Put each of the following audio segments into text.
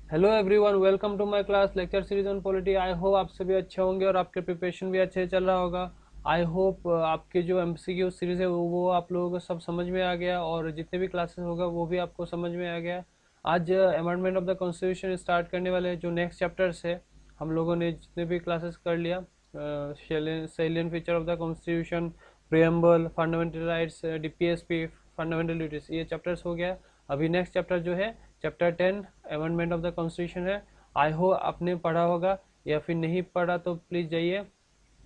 Hello everyone, welcome to my class lecture series on polity. I hope आप सभी अच्छे होंगे और आपके प्रिपरेशन भी अच्छे चल रहा होगा। आई होप आपके जो एमसीक्यू सीरीज है वो आप लोगों को सब समझ में आ गया और जितने भी क्लासेस होगा वो भी आपको समझ में आ गया। आज amendment of the constitution start करने वाले हैं। जो नेक्स्ट चैप्टर्स है हम लोगों ने जितने भी क्लासेस कर लिया, salient feature of the constitution, preamble, fundamental rights, DPSP, fundamental duties, ये चैप्टर्स हो गया। अभी नेक्स्ट चैप्टर जो है chapter 10 amendment of the constitution है। आई होप आपने पढ़ा होगा, या फिर नहीं पढ़ा तो प्लीज़ जाइए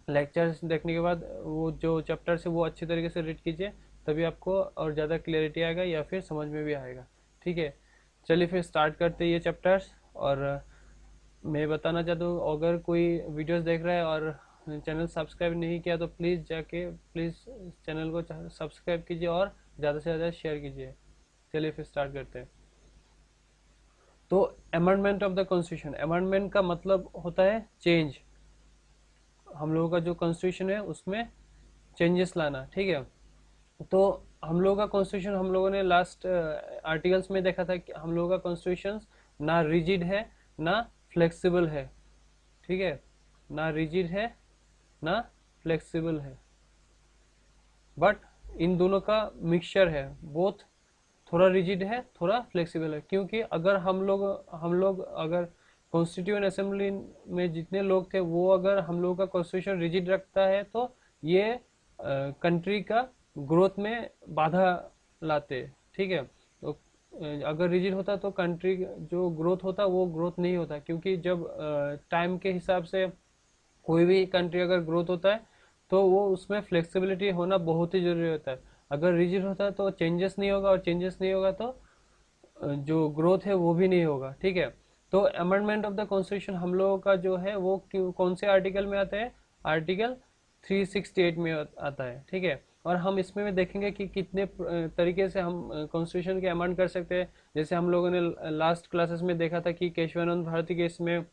लेक्चर्स देखने के बाद वो जो चैप्टर्स है वो अच्छी तरीके से रीड कीजिए, तभी आपको और ज़्यादा क्लैरिटी आएगा या फिर समझ में भी आएगा। ठीक है, चलिए फिर स्टार्ट करते हैं ये चैप्टर्स। और मैं बताना चाहता हूँ, अगर कोई वीडियोस देख रहा है और चैनल सब्सक्राइब नहीं किया तो प्लीज़ जाके प्लीज़ चैनल को सब्सक्राइब कीजिए और ज़्यादा से ज़्यादा शेयर कीजिए। चलिए फिर स्टार्ट करते हैं। तो amendment of the constitution, amendment का मतलब होता है चेंज। हम लोगों का जो कॉन्स्टिट्यूशन है उसमें चेंजेस लाना। ठीक है, तो हम लोगों का कॉन्स्टिट्यूशन, हम लोगों ने लास्ट आर्टिकल्स में देखा था कि हम लोगों का कॉन्स्टिट्यूशन ना रिजिड है ना फ्लेक्सिबल है। ठीक है, ना रिजिड है ना फ्लेक्सिबल है, बट इन दोनों का मिक्सचर है। बोथ थोड़ा रिजिड है थोड़ा फ्लेक्सिबल है, क्योंकि अगर हम लोग अगर कॉन्स्टिट्यूएंट असेंबली में जितने लोग थे वो अगर हम लोगों का कॉन्स्टिट्यूशन रिजिड रखता है तो ये कंट्री का ग्रोथ में बाधा लाते। ठीक है, तो अगर रिजिड होता तो कंट्री जो ग्रोथ होता वो ग्रोथ नहीं होता, क्योंकि जब टाइम के हिसाब से कोई भी कंट्री अगर ग्रोथ होता है तो वो उसमें फ्लेक्सिबिलिटी होना बहुत ही जरूरी होता है। अगर रिजिड होता है तो चेंजेस नहीं होगा, और चेंजेस नहीं होगा तो जो ग्रोथ है वो भी नहीं होगा। ठीक है, तो अमेंडमेंट ऑफ द कॉन्स्टिट्यूशन हम लोगों का जो है वो कौन से आर्टिकल में आता है? आर्टिकल 368 में आता है। ठीक है, और हम इसमें भी देखेंगे कि कितने तरीके से हम कॉन्स्टिट्यूशन के अमेंड कर सकते हैं। जैसे हम लोगों ने लास्ट क्लासेस में देखा था कि केशवानंद भारती के इसमें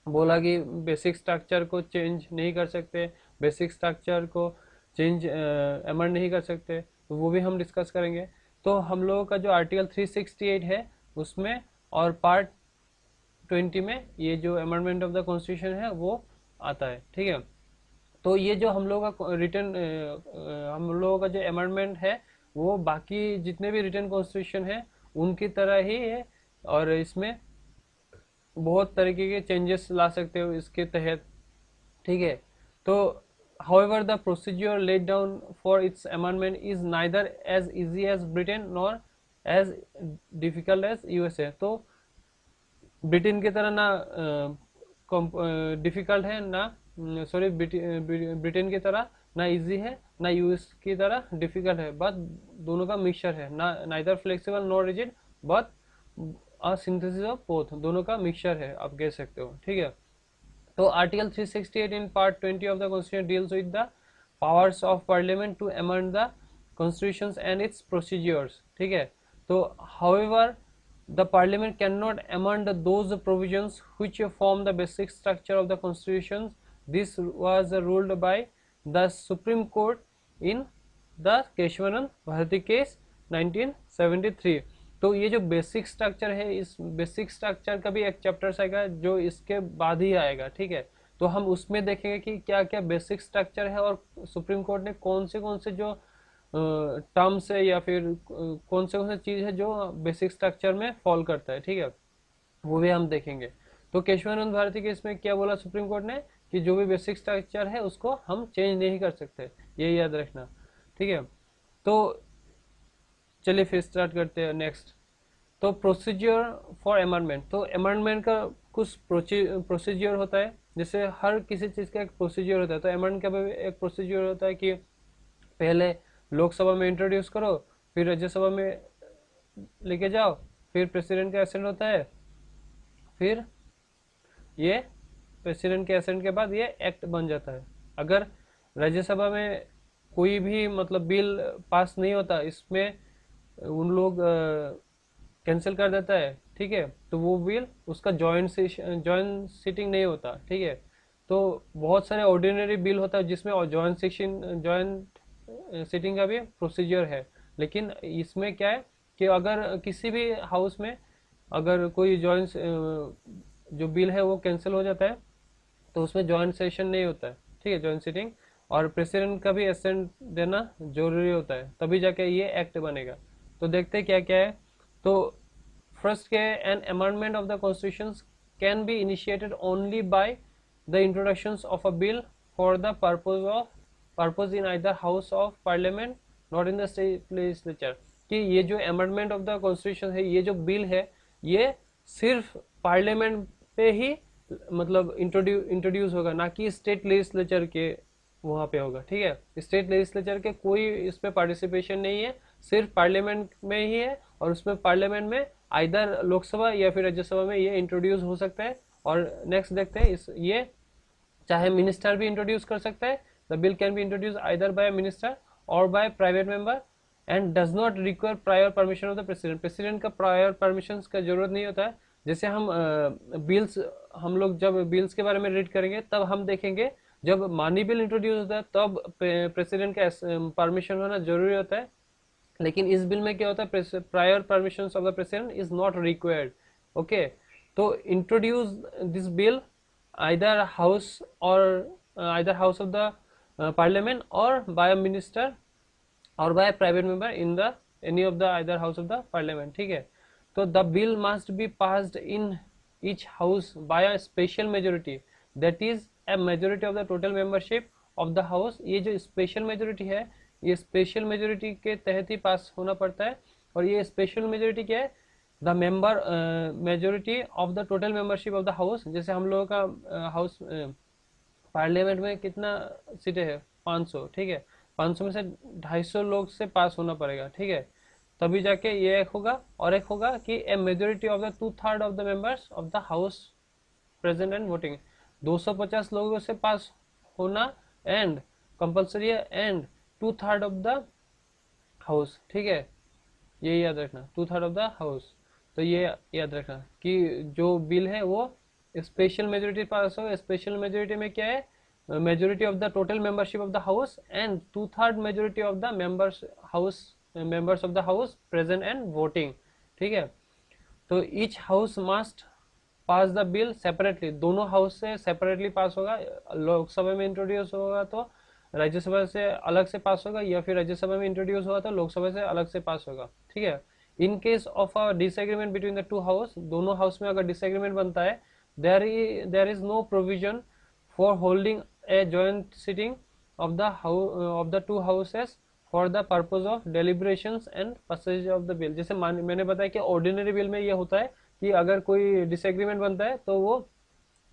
बोला कि बेसिक स्ट्रक्चर को चेंज नहीं कर सकते, बेसिक स्ट्रक्चर को चेंज अमेंड नहीं कर सकते, तो वो भी हम डिस्कस करेंगे। तो हम लोगों का जो आर्टिकल 368 है उसमें और पार्ट 20 में ये जो अमेंडमेंट ऑफ द कॉन्स्टिट्यूशन है वो आता है। ठीक है, तो ये जो हम लोगों का रिटर्न हम लोगों का जो अमेंडमेंट है वो बाकी जितने भी रिटर्न कॉन्स्टिट्यूशन है उनकी तरह ही है, और इसमें बहुत तरीके के चेंजेस ला सकते हो इसके तहत। ठीक है, तो however the procedure laid down for its amendment is neither as easy as Britain nor as difficult as USA। तो ब्रिटेन की तरह ना डिफिकल्ट है ना, सॉरी, ब्रिटेन की तरह ना इजी है ना यूएस की तरह डिफिकल्ट है, बट दोनों का मिक्सचर है ना, neither flexible nor rigid but a synthesis of both, दोनों का मिक्सचर है आप कह सकते हो। ठीक है, तो article 368 in part 20 of the constitution deals with the powers of parliament to amend the constitutions and its procedures. ठीक है, तो however the parliament cannot amend those provisions which form the basic structure of the constitution. This was ruled by the Supreme Court in the Kesavananda Bharati case 1973। तो ये जो basic structure है, इस basic structure का भी एक चैप्टर आएगा जो इसके बाद ही आएगा। ठीक है, तो हम उसमें देखेंगे कि क्या क्या बेसिक स्ट्रक्चर है और सुप्रीम कोर्ट ने कौन से जो टर्म्स है या फिर कौन से चीज़ है जो बेसिक स्ट्रक्चर में फॉल करता है। ठीक है, वो भी हम देखेंगे। तो केशवानंद भारती के इसमें क्या बोला सुप्रीम कोर्ट ने कि जो भी बेसिक स्ट्रक्चर है उसको हम चेंज नहीं कर सकते, ये याद रखना। ठीक है, तो चलिए फिर स्टार्ट करते हैं नेक्स्ट। तो प्रोसीजर फॉर अमेंडमेंट, तो अमेंडमेंट का कुछ प्रोसीजर होता है। जैसे हर किसी चीज़ का एक प्रोसीजर होता है, तो अमेंडमेंट का भी एक प्रोसीजर होता है कि पहले लोकसभा में इंट्रोड्यूस करो, फिर राज्यसभा में लेके जाओ, फिर प्रेसिडेंट का एसेंट होता है, फिर ये प्रेसिडेंट के एसेंट के बाद ये एक्ट बन जाता है। अगर राज्यसभा में कोई भी मतलब बिल पास नहीं होता, इसमें उन लोग कैंसिल कर देता है, ठीक है, तो वो बिल उसका जॉइंट सीटिंग नहीं होता। ठीक है, तो बहुत सारे ऑर्डिनरी बिल होता है जिसमें जॉइंट सीटिंग का भी प्रोसीजर है। लेकिन इसमें क्या है कि अगर किसी भी हाउस में अगर कोई जॉइंट जो बिल है वो कैंसिल हो जाता है तो उसमें जॉइंट सेशन नहीं होता है, ठीक है, जॉइंट सीटिंग। और प्रेसिडेंट का भी एसेंट देना जरूरी होता है, तभी जाके ये एक्ट बनेगा। तो देखते हैं क्या क्या है। तो फर्स्ट क्या है, N amendment of the constitution can be initiated only by the introduction of a bill for the purpose in either house of parliament not in the state legislature. कि ये जो अमेंडमेंट ऑफ द कॉन्स्टिट्यूशन है, ये जो bill है, ये सिर्फ parliament पे ही मतलब इंट्रोड्यूस होगा, ना कि स्टेट लेजिस्लेचर के वहां पे होगा, ठीक है। स्टेट लेजिस्लेचर के कोई इसमें पार्टिसिपेशन नहीं है, सिर्फ पार्लियामेंट में ही है। और उसमें पार्लियामेंट में आइदर लोकसभा या फिर राज्यसभा में ये इंट्रोड्यूस हो सकता है। और नेक्स्ट देखते हैं, इस ये चाहे मिनिस्टर भी इंट्रोड्यूस कर सकता है। The bill can be introduce either by minister or by private member and does not require prior permission of the president. President का प्रायर परमिशन का जरूरत नहीं होता है। जैसे हम बिल्स, हम लोग जब बिल्स के बारे में रीड करेंगे तब हम देखेंगे, जब मानी बिल इंट्रोड्यूस होता है तब प्रेसिडेंट का परमिशन होना जरूरी होता है। लेकिन इस बिल में क्या होता है, prior permission of the president is not required. Okay, तो introduce this bill either house or either house of the parliament or by minister or by private member in the any of the either house of the parliament, ठीक है। तो the bill must be passed in each house by a special majority that is a majority of the total membership of the house. ये जो special majority है, ये special majority के तहत ही पास होना पड़ता है। और ये स्पेशल मेजोरिटी क्या है, the member majority of the total membership of the house. जैसे हम लोगों का हाउस पार्लियामेंट में कितना सीटें है, 500, ठीक है। 500 में से 250 लोग से पास होना पड़ेगा, ठीक है, तभी जाके ये एक होगा। और एक होगा कि ए majority of the 2/3 of the members of the house present and voting. 250 लोगों से पास होना एंड कंपल्सरी है, एंड 2/3 ऑफ द हाउस, ठीक है, ये याद रखना, 2/3 ऑफ द हाउस। तो ये याद रखना कि जो बिल है वो स्पेशल मेजोरिटी पास हो। स्पेशल मेजोरिटी में क्या है, majority of the total membership of the house and 2/3 majority of the members of the house present and voting, ठीक है। तो each house must pass the bill separately, दोनों हाउस से separately पास होगा। लोकसभा में इंट्रोड्यूस होगा तो राज्यसभा से अलग से पास होगा, या फिर राज्यसभा में इंट्रोड्यूस होगा तो लोकसभा से अलग से पास होगा, ठीक है। In case of a disagreement between the two house, दोनों हाउस में अगर डिसएग्रीमेंट बनता है, there is no provision for holding a joint sitting of the two houses for the purpose of deliberations and passage of the bill. जैसे मैंने बताया कि ordinary bill में ये होता है कि अगर कोई डिसएग्रीमेंट बनता है तो वो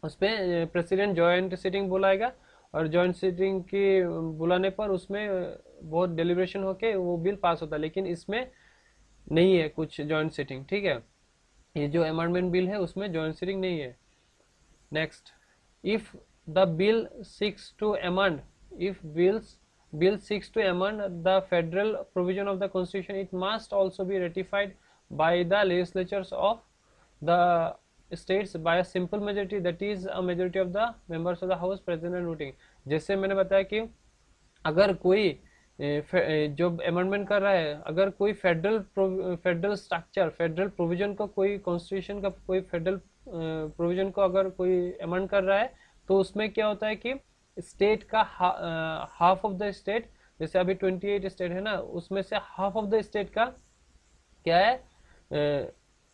उस पर प्रेसिडेंट जॉइंट सिटिंग बुलाएगा, और जॉइंट सिटिंग की बुलाने पर उसमें बहुत डेलिब्रेशन होके वो बिल पास होता है। लेकिन इसमें नहीं है कुछ जॉइंट सिटिंग, ठीक है। ये जो अमेंडमेंट बिल है उसमें जॉइंट सिटिंग नहीं है। Next, if the bill seeks to amend, if bill seeks to amend the federal provision of the constitution, it must also be ratified by the legislatures of the states by a simple majority, that is a majority of the members of the house present and voting। जैसे मैंने बताया कि अगर कोई जो amendment कर रहा है, अगर कोई फेडरल स्ट्रक्चर, फेडरल प्रोविजन को, कोई कॉन्स्टिट्यूशन का कोई फेडरल प्रोविजन को अगर कोई अमेंड कर रहा है, तो उसमें क्या होता है कि स्टेट का हाफ ऑफ द स्टेट, जैसे अभी 28 स्टेट है ना, उसमें से हाफ ऑफ द स्टेट का क्या है,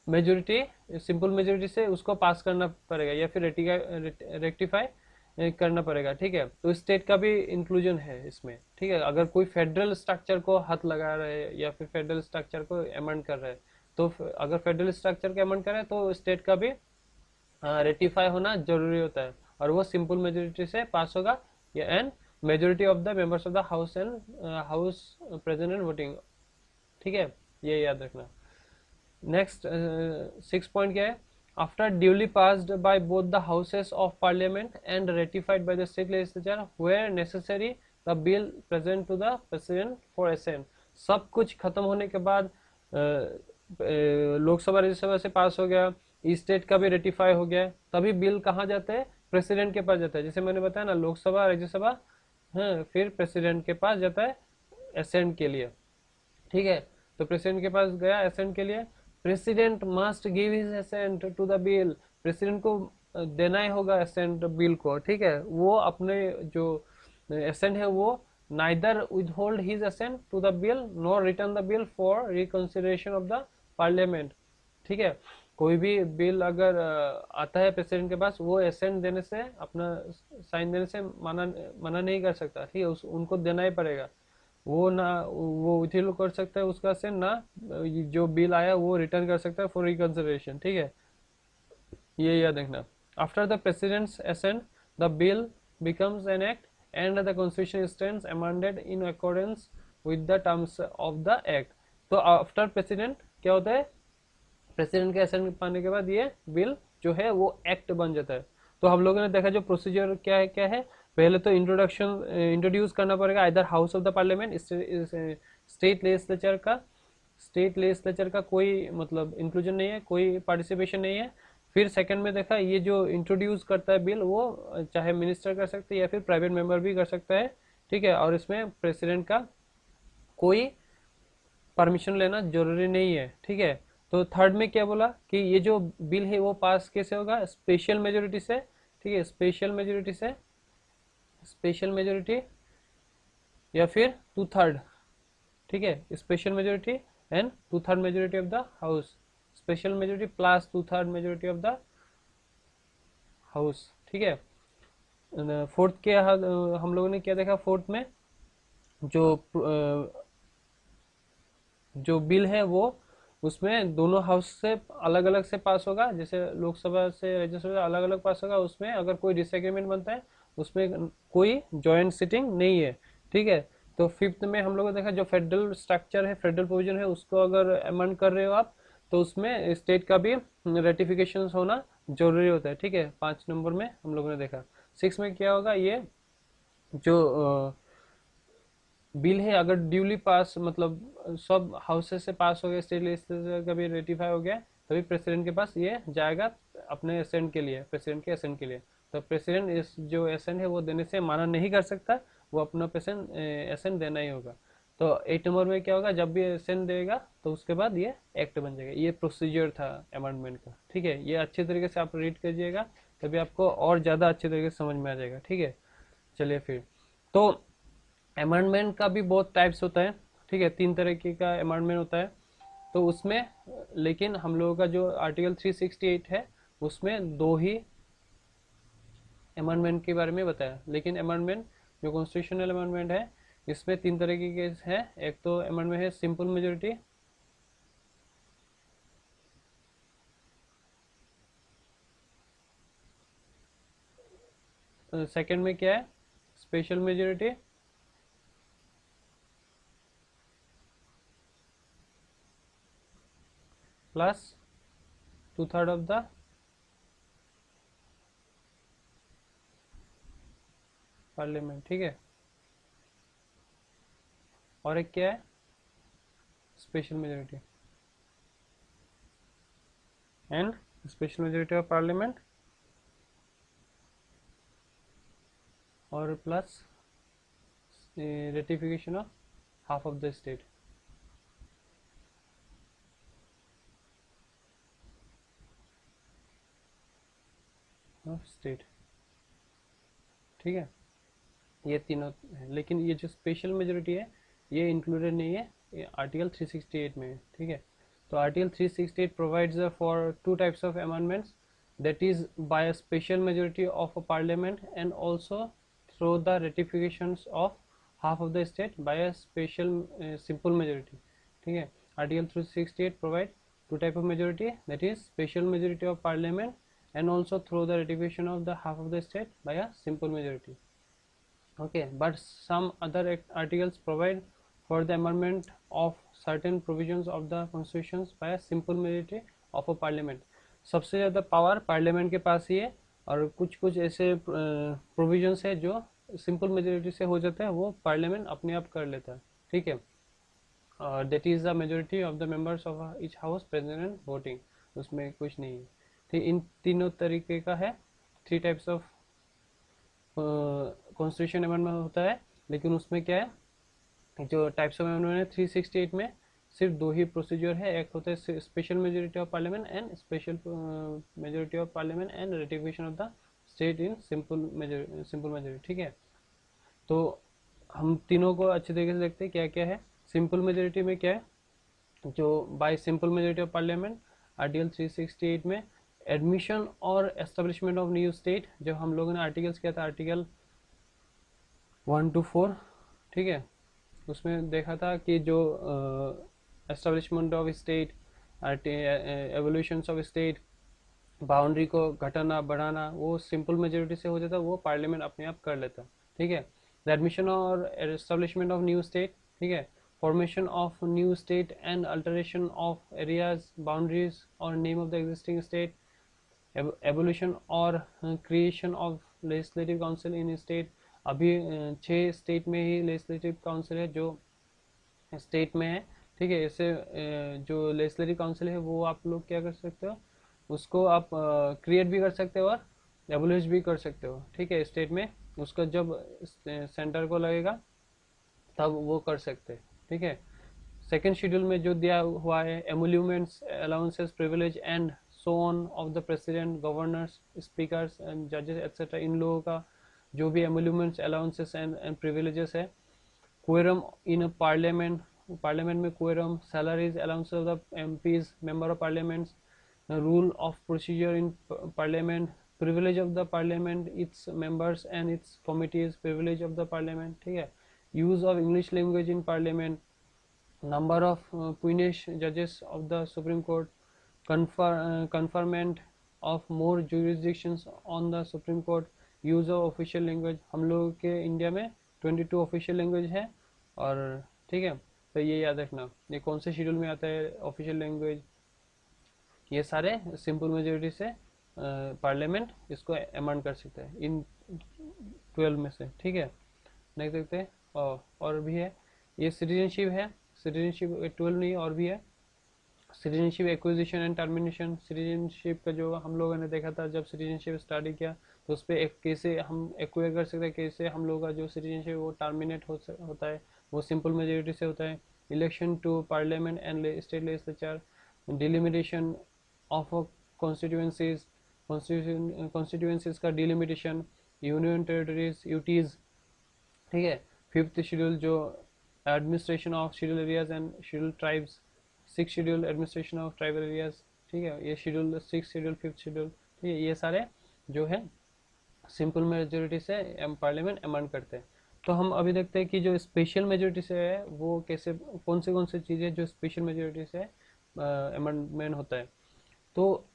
मेजोरिटी, सिंपल मेजोरिटी से उसको पास करना पड़ेगा या फिर रेक्टिफाई करना पड़ेगा, ठीक है। तो स्टेट का भी इंक्लूजन है इसमें, ठीक है। अगर कोई फेडरल स्ट्रक्चर को हाथ लगा रहे हैं या फिर फेडरल स्ट्रक्चर को अमेंड कर रहे हैं, तो अगर फेडरल स्ट्रक्चर को अमेंड कर रहे हैं तो स्टेट का भी रेटिफाई होना जरूरी होता है, और वो सिंपल मेजोरिटी से पास होगा, and majority of the members of the house and house present and voting, ठीक है, ये याद रखना। नेक्स्ट 6 पॉइंट क्या है, after duly passed by both the houses of parliament and ratified by the state legislature where necessary the bill present to the president for assent. सब कुछ खत्म होने के बाद लोकसभा राज्यसभा से पास हो गया, स्टेट का भी रेटिफाई हो गया, तभी बिल कहाँ जाता है, प्रेसिडेंट के पास जाता है। जैसे मैंने बताया ना, लोकसभा राज्यसभा, हाँ, फिर प्रेसिडेंट के पास जाता है असेंट के लिए, ठीक है। तो प्रेसिडेंट के पास गया असेंट के लिए, president must give his assent to the bill, president को देना ही होगा असेंट बिल को, ठीक है। वो अपने जो असेंट है वो neither withhold his assent to the bill nor return the bill for reconsideration of the parliament, ठीक है। कोई भी बिल अगर आता है प्रेसिडेंट के पास, वो असेंट देने से, अपना साइन देने से मना मना नहीं कर सकता, ठीक है। उनको देना ही पड़ेगा। वो ना वो विथड्रॉ कर सकता है उसका असेंट, ना जो बिल आया वो रिटर्न कर सकता है फॉर रिकंसिडरेशन, ठीक है। ये याद रखना। After the president's assent the bill becomes an act and the constitution stands amended in accordance with the terms of the act. तो आफ्टर प्रेसिडेंट क्या होता है, प्रेसिडेंट के असेंट पाने के बाद ये बिल जो है वो एक्ट बन जाता है। तो हम लोगों ने देखा जो प्रोसीजर क्या है, पहले तो इंट्रोड्यूस करना पड़ेगा either house of the parliament, state legislature का कोई मतलब इंक्लूजन नहीं है, कोई पार्टिसिपेशन नहीं है। फिर सेकंड में देखा ये जो इंट्रोड्यूस करता है बिल वो चाहे मिनिस्टर कर सकते हैं या फिर प्राइवेट मेंबर भी कर सकता है, ठीक है। और इसमें प्रेसिडेंट का कोई परमिशन लेना जरूरी नहीं है, ठीक है। तो थर्ड में क्या बोला कि ये जो बिल है वो पास कैसे होगा, स्पेशल मेजोरिटी से, ठीक है। स्पेशल मेजोरिटी या फिर टू थर्ड, ठीक है। Special majority and two third majority of the house, special majority plus two third majority of the house, ठीक है। फोर्थ के हम लोगों ने क्या देखा, फोर्थ में जो बिल है वो उसमें दोनों हाउस से अलग अलग से पास होगा, जैसे लोकसभा से राज्यसभा से अलग अलग पास होगा। उसमें अगर कोई डिसएग्रीमेंट बनता है उसमें कोई जॉइंट सिटिंग नहीं है, ठीक है। तो फिफ्थ में हम लोगों ने देखा जो फेडरल स्ट्रक्चर है, फेडरल प्रोविजन है, उसको अगर अमेंड कर रहे हो आप तो उसमें स्टेट का भी रेटिफिकेशन होना जरूरी होता है, ठीक है। 5 नंबर में हम लोगों ने देखा। 6 में क्या होगा, ये जो बिल है अगर ड्यूली पास मतलब सब हाउसेस से पास हो गया, स्टेट लेजिस्लेचर का भी रेटिफाई हो गया, तभी प्रेसिडेंट के पास ये जाएगा अपने असेंट के लिए, प्रेसिडेंट के असेंट के लिए। तो प्रेसिडेंट इस जो असेंट है वो देने से माना नहीं कर सकता, वो अपना असेंट देना ही होगा। तो 8 नंबर में क्या होगा, जब भी असेंट देगा तो उसके बाद ये एक्ट बन जाएगा। ये प्रोसीजर था अमेंडमेंट का, ठीक है। ये अच्छे तरीके से आप रीड कीजिएगा तभी आपको और ज़्यादा अच्छे तरीके से समझ में आ जाएगा, ठीक है। चलिए फिर, तो अमेंडमेंट का भी बहुत टाइप्स होता है, ठीक है। 3 तरीके का अमेंडमेंट होता है। तो उसमें लेकिन हम लोगों का जो आर्टिकल 368 है उसमें 2 ही अमेंडमेंट के बारे में बताया। लेकिन अमेंडमेंट जो कॉन्स्टिट्यूशनल अमेंडमेंट है इसमें 3 तरीके के हैं। एक तो अमेंडमेंट है सिंपल मेजोरिटी, सेकंड में क्या है, special majority, plus two third of the parliament, ठीक है। और एक क्या है, special majority and special majority of parliament और plus ratification of half of the state, ठीक है। ये तीनों है, लेकिन ये जो स्पेशल मेजोरिटी है ये इंक्लूडेड नहीं है, ये आर्टिकल 368 में है, ठीक है। तो article 368 provides for 2 types of amendments, that is by a special majority of a parliament and also through the ratifications of half of the state by a special simple majority, ठीक है। Article 368 provide 2 type of majority, that is special majority of parliament and also through the ratification of the half of the state by a simple majority, okay. But some other articles provide for the amendment of certain provisions of the constitutions by a simple majority of a parliament. सबसे ज़्यादा power parliament के पास ही है, और कुछ कुछ ऐसे provisions है जो सिंपल मेजोरिटी से हो जाता है, वो पार्लियामेंट अपने आप कर लेता है, ठीक है। That is the majority of the members of each house present and voting, उसमें कुछ नहीं है, ठीक। इन तीनों तरीके का है, 3 टाइप्स ऑफ कॉन्स्टिट्यूशन अमेंडमेंट होता है। लेकिन उसमें क्या है, जो टाइप्स ऑफ अमेंडमेंट है 368 में सिर्फ दो ही प्रोसीजर है, एक होता है special majority of parliament and special majority of parliament and ratification of the state in simple majority. ठीक है, तो हम तीनों को अच्छे तरीके से देखते हैं क्या क्या है। सिंपल मेजोरिटी में क्या है, जो bye simple majority of parliament article 368 में admission or establishment of new state, जब हम लोगों ने आर्टिकल्स किया था आर्टिकल 1 to 4, ठीक है, उसमें देखा था कि जो establishment of state, evolution of state, boundary को घटाना बढ़ाना, वो सिंपल मेजोरिटी से हो जाता, वो पार्लियामेंट अपने आप कर लेता। ठीक है, the admission or establishment of new state, ठीक है, formation of new state and alteration of areas, boundaries or name of the existing state, evolution or creation of legislative council in state. अभी 6 state में ही legislative council है जो state में है। ठीक है, इससे जो लेजिस्लेटिव काउंसिल है वो आप लोग क्या कर सकते हो, उसको आप क्रिएट भी कर सकते हो और एबोलिश भी कर सकते हो। ठीक है, स्टेट में उसका जब सेंटर को लगेगा तब वो कर सकते हैं। ठीक है, सेकेंड शेड्यूल में जो दिया हुआ है, emoluments, allowances, privilege and so on of the president, governors, speakers and जजेस एट्सेट्रा, इन लोगों का जो भी एमोल्यूमेंट्स, अलाउंसेस एंड प्रिविलेजेस है। क्वेरम इन पार्लियामेंट, पार्लियामेंट में quorum, salaries, allowances of the MPs, member of parliaments, rule of procedure in parliament, privilege of the parliament, its members and its committees, privilege of the parliament। ठीक है, use of English language in parliament, number of puisne judges of the Supreme Court, conferment of more jurisdictions on the Supreme Court, use of official language। हम लोग के India में 22 official language है, और ठीक है, तो ये याद रखना ये कौन से शेड्यूल में आता है ऑफिशियल लैंग्वेज। ये सारे सिंपल मेजोरिटी से पार्लियामेंट इसको अमेंड कर सकता है इन 12 में से। ठीक है, देख सकते हैं, और भी है, ये सिटीजनशिप है, सिटीजनशिप 12 नहीं और भी है, citizenship acquisition and termination. Citizenship का जो हम लोगों ने देखा था जब सिटीजनशिप स्टडी किया, तो उस पर कैसे हम एक्वायर कर सकते हैं, कैसे हम लोग का जो सिटीजनशिप वो टर्मिनेट होता है, वो सिंपल मेजोरिटी से होता है। Election to parliament and state legislature, delimitation of constituencies, constituencies का डिलिमिटेशन, यूनियन टेरिटरीज, यूटीज। ठीक है, फिफ्थ शेड्यूल जो administration of schedule areas and schedule tribes, six schedule administration of tribal areas. ठीक है, ये शेड्यूल 6 शेड्यूल 5th शेड्यूल। ठीक है, ये सारे जो है सिंपल मेजोरिटी से पार्लियामेंट अमेंड करते हैं। तो हम अभी देखते हैं कि जो स्पेशल मेजोरिटी से है वो कैसे, कौन से चीज़ें जो स्पेशल मेजोरिटी से अमेंडमेंट होता है। तो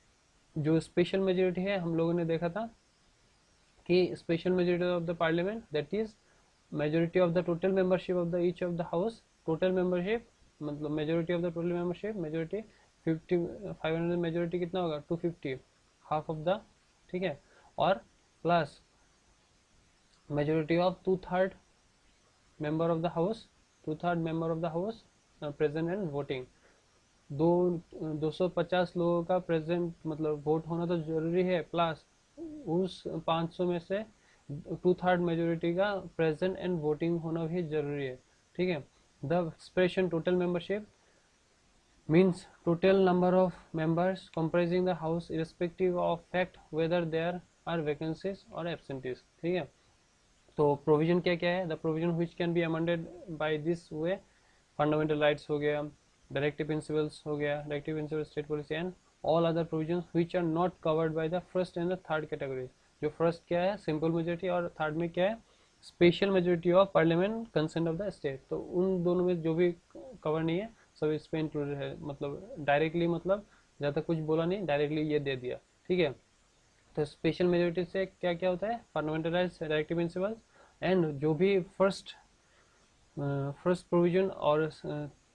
जो स्पेशल मेजोरिटी है हम लोगों ने देखा था कि special majority of the parliament that is majority of the total membership of the each of the house. Total membership मतलब majority of the total membership, majority 500 majority कितना होगा 250, हाफ ऑफ द। ठीक है, और plus majority of 2/3 member of the house, 2/3 member of the house present and voting. 250 लोगों का present मतलब vote होना तो जरूरी है, प्लस उस 500 में से 2/3 मेजोरिटी का प्रेजेंट एंड वोटिंग होना भी जरूरी है। ठीक है, the expression total membership means total number of members comprising the house irrespective of fact whether there are vacancies or absentees. ठीक है, तो प्रोविजन क्या क्या है, the provision which can be amended by this way, fundamental rights हो गया, directive principles हो गया, directive principle state policy and all other provisions which are not covered by the first and the third category. जो first क्या है simple majority, और third में क्या है special majority of parliament consent of the state. तो उन दोनों में जो भी कवर नहीं है सब इस पे इंक्लूडेड है, मतलब डायरेक्टली, मतलब ज़्यादा कुछ बोला नहीं, डायरेक्टली ये दे दिया। ठीक है, तो स्पेशल मेजोरिटी से क्या क्या होता है, fundamental rights, directive principles and जो भी फर्स्ट प्रोविजन और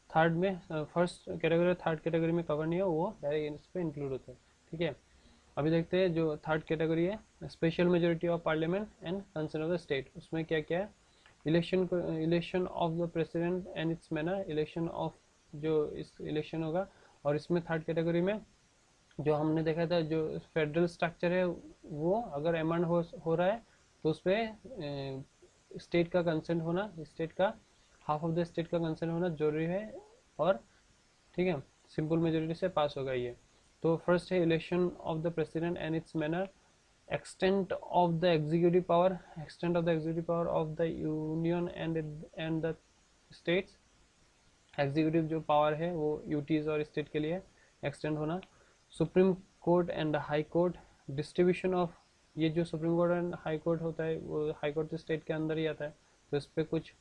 थर्ड में फर्स्ट कैटेगरी थर्ड कैटेगरी में कवर नहीं है वो डायरेक्ट इस पर इंक्लूड होता है। ठीक है, अभी देखते हैं जो थर्ड कैटेगरी है special majority of parliament and consent of the state. उसमें क्या क्या है, election of the president and it's manner, election of जो इस इलेक्शन होगा। और इसमें थर्ड कैटेगरी में जो हमने देखा था जो फेडरल स्ट्रक्चर है वो अगर अमेंड हो रहा है तो उस पर स्टेट का कंसेंट होना, स्टेट का हाफ ऑफ द स्टेट का कंसेंट होना जरूरी है, और ठीक है, सिंपल मेजोरिटी से पास होगा ये। तो फर्स्ट है election of the president and it's manner, extent of the executive power, extent of the executive power of the union and the states, executive जो पावर है वो यूटीज और स्टेट के लिए एक्सटेंड होना, supreme court and high court, distribution of, ये जो supreme court and high court होता है वो हाई कोर्ट तो स्टेट के अंदर ही आता है, तो इस पर कुछ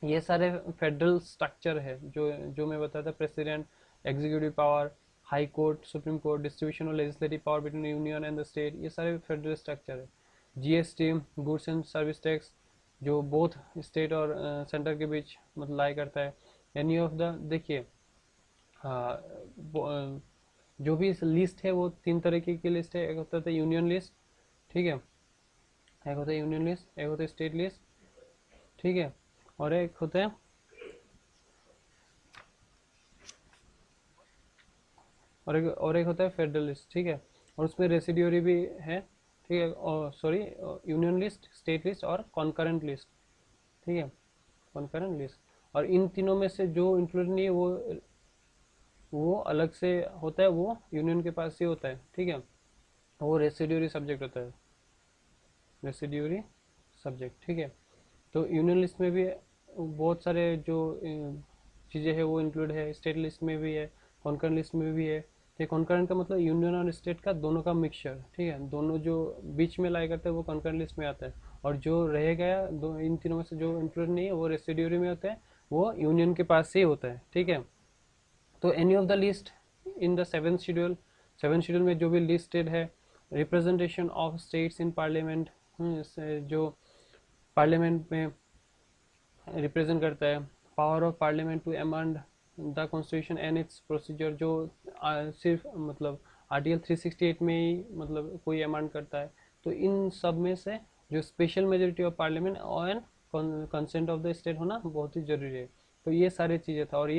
ये सारे फेडरल स्ट्रक्चर है जो जो मैं बताया था, president, executive power, high court, supreme court, distribution of legislative power between union and the state, ये सारे फेडरल स्ट्रक्चर है। GST, goods and service tax, जो बोथ स्टेट और सेंटर के बीच मतलब लाई करता है। एनी ऑफ द, देखिए जो भी लिस्ट है वो तीन तरीके की लिस्ट है, एक होता है यूनियन लिस्ट, ठीक है, एक होता है यूनियन लिस्ट, एक होता है स्टेट लिस्ट, ठीक है, और एक होता है और एक होता है फेडरल लिस्ट, ठीक है, और उसमें रेसिड्यूरी भी है, ठीक है, और sorry union list, state list और कॉन्करेंट लिस्ट, ठीक है, कॉन्करेंट लिस्ट। और इन तीनों में से जो इंक्लूड नहीं है वो अलग से होता है, वो यूनियन के पास ही होता है, ठीक है, वो रेसिड्यूरी सब्जेक्ट होता है, रेसिड्यूरी सब्जेक्ट, ठीक है। तो यूनियन लिस्ट में भी बहुत सारे जो चीज़ें हैं वो इंक्लूड है, स्टेट लिस्ट में भी है, कॉन्करेंट लिस्ट में भी है, ठीक, कॉन्करेंट का मतलब यूनियन और स्टेट का दोनों का मिक्सचर, ठीक है, दोनों जो बीच में लाई करते हैं वो कॉन्करेंट लिस्ट में आता है, और जो रह गया दो इन तीनों में से जो इंक्लूड नहीं है वो रेसिड्यूरी में होता है, वो यूनियन के पास ही होता है, ठीक है। तो any of the list in the seven schedule में जो भी लिस्टेड है, representation of states in parliament, जो पार्लियामेंट में रिप्रेजेंट करता है, power of parliament to amend the constitution and its procedure, जो सिर्फ मतलब आर्टिकल 368 में ही मतलब कोई अमेंड करता है, तो इन सब में से जो स्पेशल मेजोरिटी ऑफ पार्लियामेंट और कंसेंट ऑफ द स्टेट होना बहुत ही जरूरी है। तो ये सारी चीज़ें था, और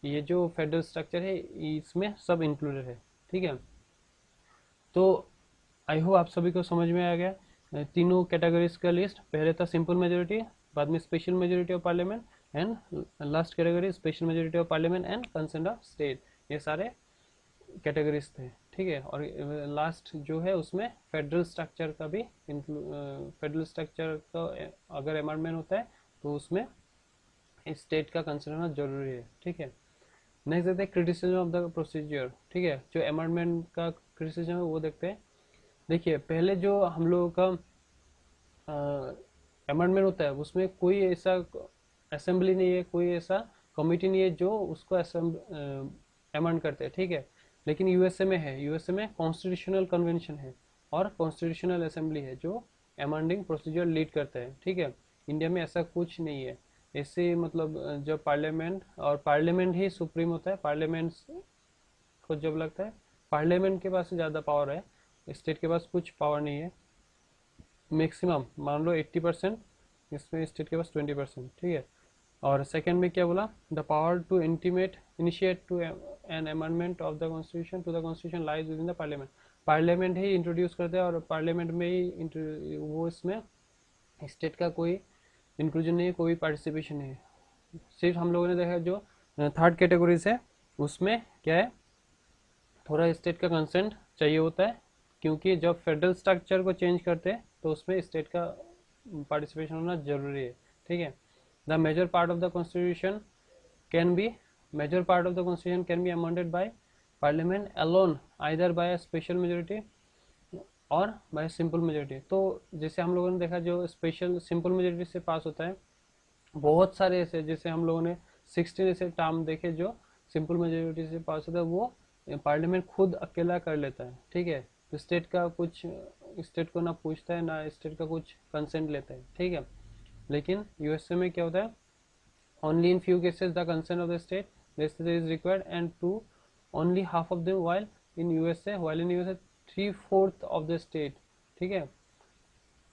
ये जो फेडरल स्ट्रक्चर है इसमें सब इंक्लूडेड है, ठीक है। तो आई होप आप सभी को समझ में आ गया तीनों कैटेगरीज का लिस्ट। पहले था सिंपल मेजोरिटी, बाद में special majority of parliament, and last category special majority of parliament and consent of state, ये सारे कैटेगरीज थे, ठीक है। और लास्ट जो है उसमें फेडरल स्ट्रक्चर का भी फेडरल स्ट्रक्चर का अगर अमेंडमेंट होता है तो उसमें स्टेट का कंसेंट होना जरूरी है, ठीक है। नेक्स्ट देखते हैं क्रिटिसिज्म ऑफ द प्रोसीजर, ठीक है, जो अमेंडमेंट का क्रिटिसिज्म है वो देखते हैं। देखिए पहले जो हम लोगों का अमेंडमेंट होता है उसमें कोई ऐसा असेंबली नहीं है, कोई ऐसा कमेटी नहीं है जो उसको अमेंड करते हैं, ठीक है। लेकिन यूएसए में है, यूएसए में कॉन्स्टिट्यूशनल कन्वेंशन है और कॉन्स्टिट्यूशनल असेंबली है जो अमेंडिंग प्रोसीजर लीड करते हैं, ठीक है। इंडिया में ऐसा कुछ नहीं है, ऐसे मतलब जब पार्लियामेंट, और पार्लियामेंट ही सुप्रीम होता है, पार्लियामेंट को जब लगता है पार्लियामेंट के पास ज़्यादा पावर है, स्टेट के पास कुछ पावर नहीं है, मैक्सिमम मान लो 80%, इसमें स्टेट के पास 20%, ठीक है। और सेकंड में क्या बोला, the power to initiate to an amendment of the constitution to the constitution lies within the parliament, parliament ही इंट्रोड्यूस करते हैं और पार्लियामेंट में ही वो, इसमें स्टेट का कोई इंक्लूजन नहीं है, कोई पार्टिसिपेशन नहीं है। सिर्फ हम लोगों ने देखा जो थर्ड कैटेगरी से उसमें क्या है, थोड़ा स्टेट का कंसेंट चाहिए होता है, क्योंकि जब फेडरल स्ट्रक्चर को चेंज करते हैं तो उसमें स्टेट का पार्टिसिपेशन होना जरूरी है, ठीक है। The major part of the constitution can be amended by parliament alone, either by special majority or by simple majority. तो जैसे हम लोगों ने देखा जो स्पेशल सिंपल मेजोरिटी से पास होता है, बहुत सारे ऐसे जैसे हम लोगों ने 16 ऐसे टर्म देखे जो सिंपल मेजोरिटी से पास होता है, वो पार्लियामेंट खुद अकेला कर लेता है, ठीक है। तो स्टेट का कुछ, स्टेट को ना पूछता है ना स्टेट का कुछ कंसेंट लेता है, ठीक है। लेकिन यूएसए में क्या होता है, only in few cases the consent of the state is required and to only half of them, while in USA 3/4 of the state, ठीक है।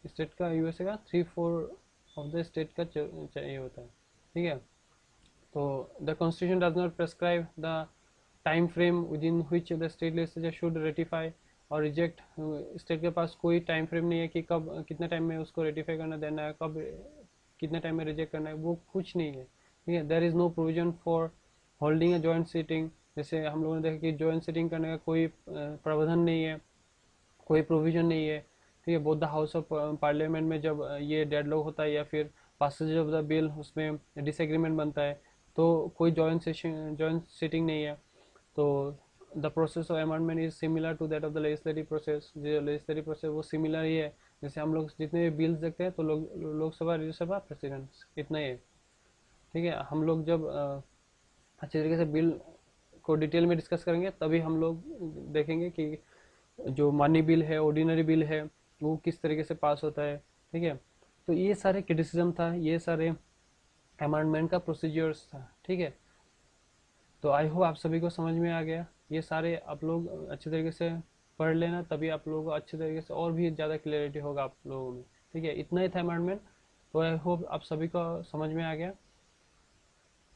स्टेट का यूएसए का 3/4 ऑफ द स्टेट का चाहिए होता है, ठीक है। तो the constitution does not prescribe the time frame with in which the state legislature should ratify और रिजेक्ट, स्टेट के पास कोई टाइम फ्रेम नहीं है कि कब कितने टाइम में उसको रेटिफाई करना देना है, कब कितने टाइम में रिजेक्ट करना है, वो कुछ नहीं है, ठीक है। There is no provision for holding है जॉइंट सीटिंग, जैसे हम लोगों ने देखा कि जॉइंट सीटिंग करने का कोई प्रावधान नहीं है, कोई प्रोविजन नहीं है। ठीक है, both the house of parliament में जब ये डेडलॉक होता है या फिर पासेज ऑफ द बिल उसमें डिसएग्रीमेंट बनता है तो कोई जॉइंट सीटिंग नहीं है। तो the process of amendment is similar to that of the legislative process, जो लेजिस्लेटिव प्रोसेस वो सिमिलर ही है। जैसे हम लोग जितने भी बिल्स देखते हैं तो लोकसभा, राज्यसभा, प्रेसिडेंट, इतना ही है। ठीक है, हम लोग जब अच्छे तरीके से बिल को डिटेल में डिस्कस करेंगे तभी हम लोग देखेंगे कि जो मानी बिल है, ऑर्डिनरी बिल है, वो किस तरीके से पास होता है। ठीक है, तो ये सारे क्रिटिसिज्म था, ये सारे अमेंडमेंट का प्रोसीजर्स था। ठीक है, तो आई होप आप सभी को समझ में आ गया। ये सारे आप लोग अच्छे तरीके से पढ़ लेना, तभी आप लोगों को अच्छे तरीके से और भी ज़्यादा क्लियरिटी होगा आप लोगों में। ठीक है, इतना ही था अमेंडमेंट, तो आई होप आप सभी को समझ में आ गया।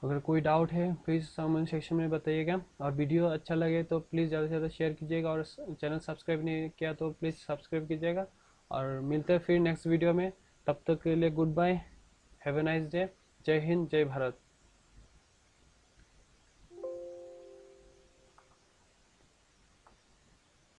अगर कोई डाउट है प्लीज़ कमेंट सेक्शन में बताइएगा, और वीडियो अच्छा लगे तो प्लीज़ ज़्यादा से ज़्यादा शेयर कीजिएगा, और चैनल सब्सक्राइब नहीं किया तो प्लीज़ सब्सक्राइब कीजिएगा। और मिलते हैं फिर नेक्स्ट वीडियो में, तब तक के लिए goodbye, have a nice day, जय हिंद, जय भारत।